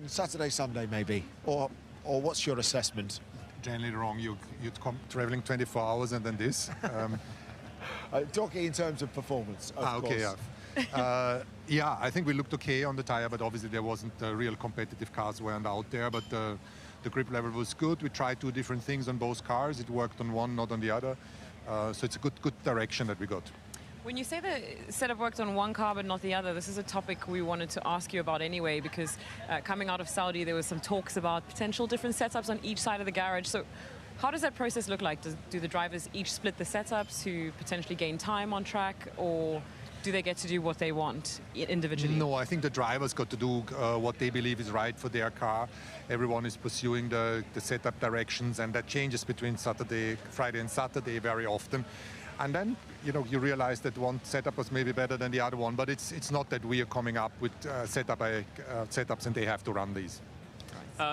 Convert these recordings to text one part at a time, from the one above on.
Saturday, Sunday, maybe, or what's your assessment? Generally wrong. You'd come traveling 24 hours and then this. Talking in terms of performance, of okay, course. yeah. Yeah, I think we looked okay on the tire, but obviously there wasn't real competitive cars weren't out there. But the grip level was good. We tried two different things on both cars. It worked on one, not on the other. So it's a good direction that we got. When you say the setup worked on one car but not the other, this is a topic we wanted to ask you about anyway, because coming out of Saudi, there was some talks about potential different setups on each side of the garage. So how does that process look like? Do the drivers each split the setups to potentially gain time on track, or do they get to do what they want individually? No, I think the drivers got to do what they believe is right for their car. Everyone is pursuing the setup directions, and that changes between Friday and Saturday very often. And then, you realize that one setup was maybe better than the other one, but it's not that we are coming up with setups and they have to run these.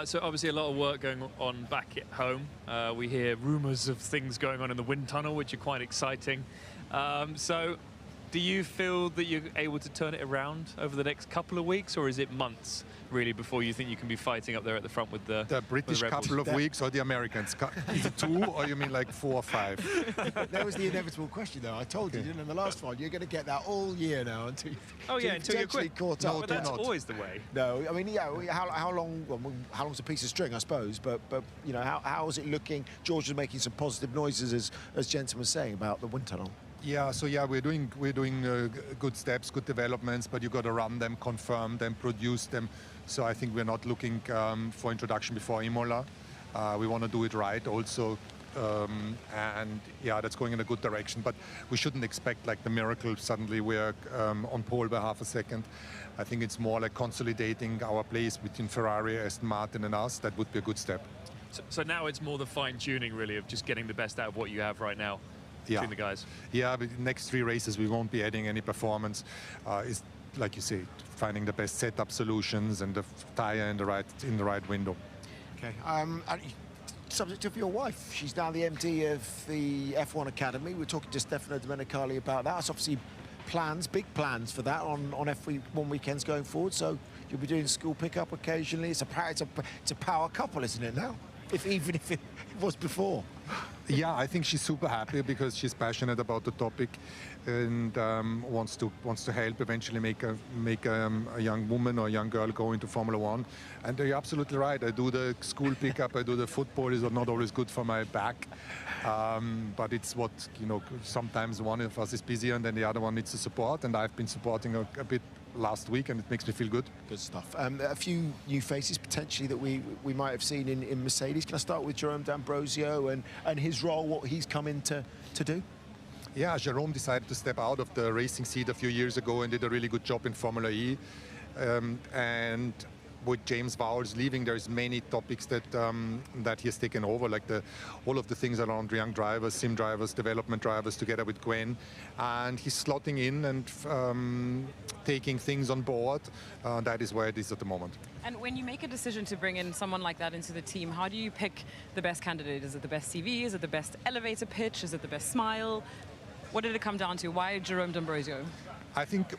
So obviously a lot of work going on back at home. We hear rumors of things going on in the wind tunnel, which are quite exciting. So do you feel that you're able to turn it around over the next couple of weeks, or is it months, really, before you think you can be fighting up there at the front with the British couple of weeks, or the Americans? Is it 2, or you mean like 4 or 5? That was the inevitable question, though. I told you, didn't I, in the last one, you're going to get that all year now until you're quick. Caught up. But that's always the way. No, I mean, yeah. How long? Well, how long's a piece of string, I suppose. But how is it looking? George was making some positive noises, as Jensen was saying, about the wind tunnel. Yeah, so yeah, we're doing good steps, good developments, but you got to run them, confirm them, produce them. So I think we're not looking for introduction before Imola. We want to do it right also, and yeah, that's going in a good direction. But we shouldn't expect like the miracle. Suddenly we're on pole by half a second. I think it's more like consolidating our place between Ferrari, Aston Martin, and us. That would be a good step. So now it's more the fine-tuning, really, of just getting the best out of what you have right now. Between the guys. Yeah, but the next 3 races we won't be adding any performance. It's like you say, finding the best setup solutions and the tire in the right window. Okay. Subject of your wife, she's now the MD of the F1 Academy. We're talking to Stefano Domenicali about that. It's obviously big plans for that on F1 weekends going forward. So you'll be doing school pickup occasionally. It's a power couple, isn't it now? Even if it was before. Yeah, I think she's super happy because she's passionate about the topic and wants to help eventually make a young woman or a young girl go into Formula 1. And you're absolutely right. I do the school pickup, I do the football. Is not always good for my back, but it's what sometimes one of us is busier and then the other one needs the support. And I've been supporting a bit last week, and it makes me feel good. Good stuff. A few new faces potentially that we might have seen in Mercedes. Can I start with Jerome D'Ambrosio and his role, what he's come in to do? Yeah, Jerome decided to step out of the racing seat a few years ago and did a really good job in Formula E. And with James Vowles leaving, there's many topics that he has taken over, like all of the things around young drivers, sim drivers, development drivers, together with Gwen. And he's slotting in and taking things on board. That is where it is at the moment. And when you make a decision to bring in someone like that into the team, how do you pick the best candidate? Is it the best CV? Is it the best elevator pitch? Is it the best smile? What did it come down to? Why Jerome D'Ambrosio? I think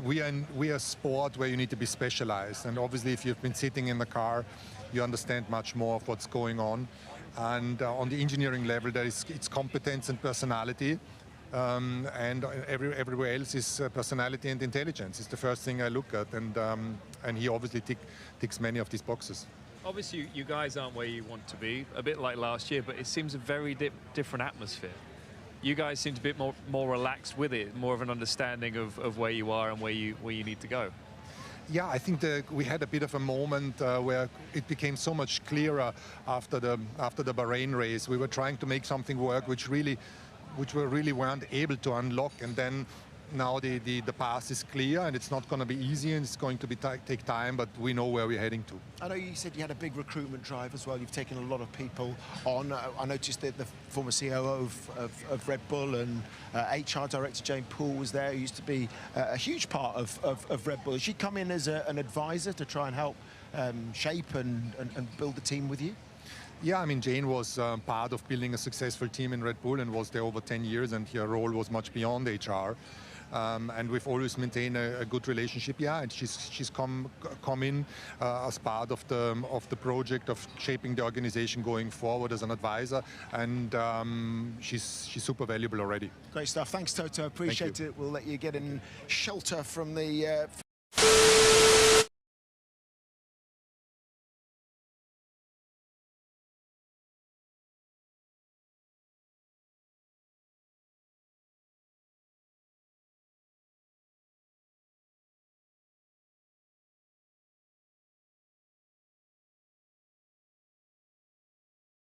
we are a sport where you need to be specialized, and obviously if you've been sitting in the car, you understand much more of what's going on. And on the engineering level, it's competence and personality, and everywhere else is personality and intelligence. It's the first thing I look at, and he obviously ticks many of these boxes. Obviously, you guys aren't where you want to be, a bit like last year, but it seems a very different atmosphere. You guys seem to be a bit more relaxed with it, more of an understanding of where you are and where you need to go. Yeah, I think we had a bit of a moment where it became so much clearer after the Bahrain race. We were trying to make something work which we really weren't able to unlock, and then now the path is clear, and it's not going to be easy, and it's going to take time, but we know where we're heading to. I know you said you had a big recruitment drive as well. You've taken a lot of people on. I noticed that the former COO of Red Bull and HR director Jane Poole was there, who used to be a huge part of Red Bull. Has she come in as an advisor to try and help shape and build the team with you? Yeah, I mean, Jane was part of building a successful team in Red Bull and was there over 10 years, and her role was much beyond HR. and we've always maintained a good relationship. Yeah, and she's come in as part of the project of shaping the organization going forward as an advisor, and she's super valuable already. Great stuff. Thanks, Toto. Appreciate it. We'll let you get in shelter from the